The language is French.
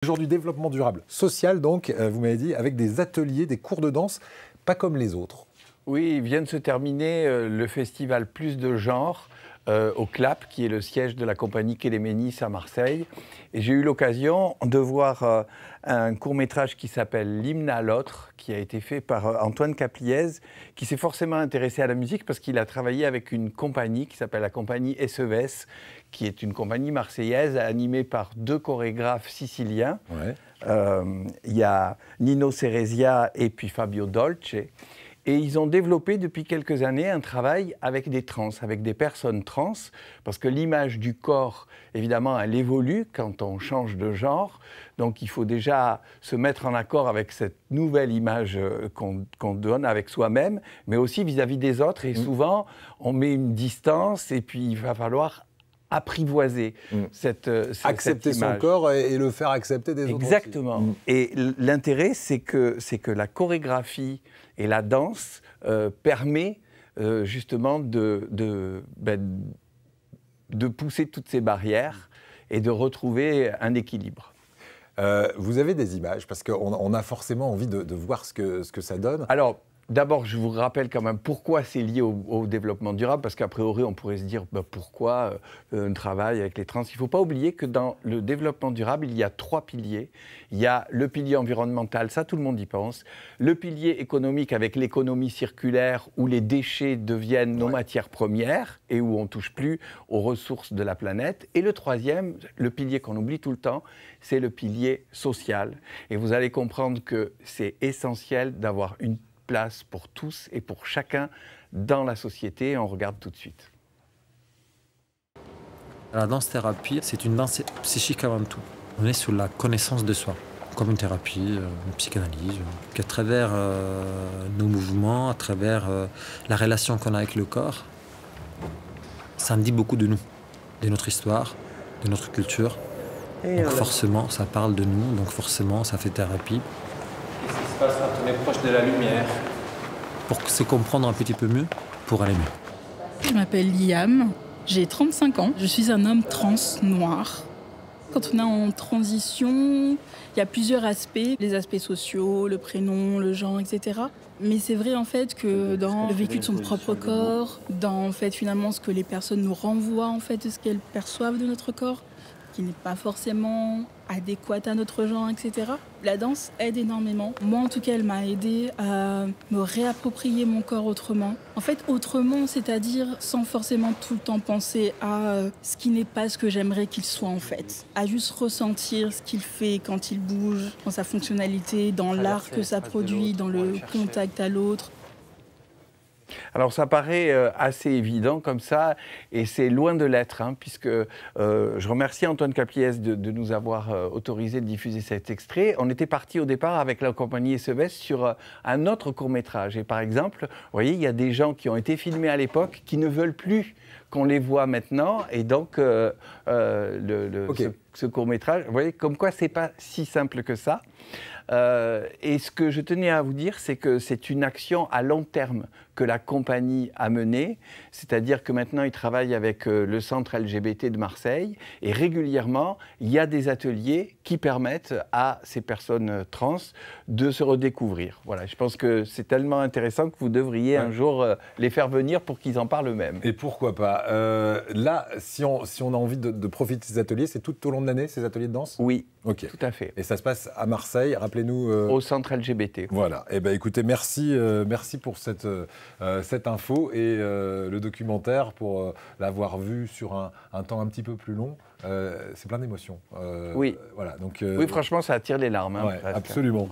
Jour du développement durable social, donc, vous m'avez dit, avec des ateliers, des cours de danse, pas comme les autres. Oui, il vient de se terminer le festival Plus de genre au CLAP, qui est le siège de la compagnie Kéléménis à Marseille. Et j'ai eu l'occasion de voir un court-métrage qui s'appelle L'hymne à l'autre, qui a été fait par Antoine Capliez, qui s'est forcément intéressé à la musique parce qu'il a travaillé avec une compagnie qui s'appelle la compagnie SES, qui est une compagnie marseillaise animée par deux chorégraphes siciliens. Ouais. Il y a Nino Ceresia et puis Fabio Dolce. Et ils ont développé depuis quelques années un travail avec des trans, avec des personnes trans, parce que l'image du corps, évidemment, elle évolue quand on change de genre. Donc il faut déjà se mettre en accord avec cette nouvelle image qu'on donne avec soi-même, mais aussi vis-à-vis des autres. Et souvent, on met une distance et puis il va falloir apprivoiser cette accepter cette image. son corps et le faire accepter des autres. Exactement. Et l'intérêt, c'est que la chorégraphie et la danse permet justement de pousser toutes ces barrières et de retrouver un équilibre. Vous avez des images, parce qu'on a forcément envie de voir ce que ça donne. Alors, d'abord, je vous rappelle quand même pourquoi c'est lié au développement durable, parce qu'a priori, on pourrait se dire pourquoi un travail avec les trans. Il ne faut pas oublier que dans le développement durable, il y a trois piliers. Il y a le pilier environnemental, ça tout le monde y pense. Le pilier économique avec l'économie circulaire, où les déchets deviennent nos matières premières et où on ne touche plus aux ressources de la planète. Et le troisième, le pilier qu'on oublie tout le temps, c'est le pilier social. Et vous allez comprendre que c'est essentiel d'avoir une place pour tous et pour chacun dans la société. On regarde tout de suite. La danse-thérapie, c'est une danse psychique avant tout. On est sur la connaissance de soi, comme une thérapie, une psychanalyse. Qu'à travers nos mouvements, à travers la relation qu'on a avec le corps, ça en dit beaucoup de nous, de notre histoire, de notre culture. Donc forcément, ça parle de nous, donc forcément, ça fait thérapie. Qu'est-ce qui se passe quand on est proche de la lumière? Pour se comprendre un petit peu mieux, pour aller mieux. Je m'appelle Liam, j'ai 35 ans, je suis un homme trans noir. Quand on est en transition, il y a plusieurs aspects, les aspects sociaux, le prénom, le genre, etc. Mais c'est vrai en fait que dans le vécu de son propre corps, dans en fait finalement ce que les personnes nous renvoient en fait de ce qu'elles perçoivent de notre corps, qui n'est pas forcément adéquate à notre genre, etc. La danse aide énormément. Moi, en tout cas, elle m'a aidée à me réapproprier mon corps autrement. En fait, autrement, c'est-à-dire sans forcément tout le temps penser à ce qui n'est pas ce que j'aimerais qu'il soit, en fait. À juste ressentir ce qu'il fait quand il bouge, dans sa fonctionnalité, dans l'art que ça produit, dans le contact à l'autre. Alors ça paraît assez évident comme ça, et c'est loin de l'être, hein, puisque je remercie Antoine Capliez de nous avoir autorisé de diffuser cet extrait. On était parti au départ avec la compagnie SES sur un autre court-métrage. Et par exemple, vous voyez, il y a des gens qui ont été filmés à l'époque qui ne veulent plus qu'on les voit maintenant, et donc ce court-métrage, vous voyez, comme quoi c'est pas si simple que ça. Et ce que je tenais à vous dire, c'est que c'est une action à long terme que la compagnie a menée, c'est-à-dire que maintenant ils travaillent avec le centre LGBT de Marseille, et régulièrement il y a des ateliers qui permettent à ces personnes trans de se redécouvrir. Voilà, je pense que c'est tellement intéressant que vous devriez un jour les faire venir pour qu'ils en parlent eux-mêmes. Et pourquoi pas. Là, si on a envie de profiter de ces ateliers, c'est tout au long de l'année, ces ateliers de danse? Oui, ok, tout à fait. Et ça se passe à Marseille, rappelez-nous... Au centre LGBT. Voilà, et ben écoutez, merci pour cette info et le documentaire, pour l'avoir vu sur un temps un petit peu plus long. C'est plein d'émotions. Oui. Voilà, donc, oui, franchement, ça attire les larmes. Hein, ouais, absolument.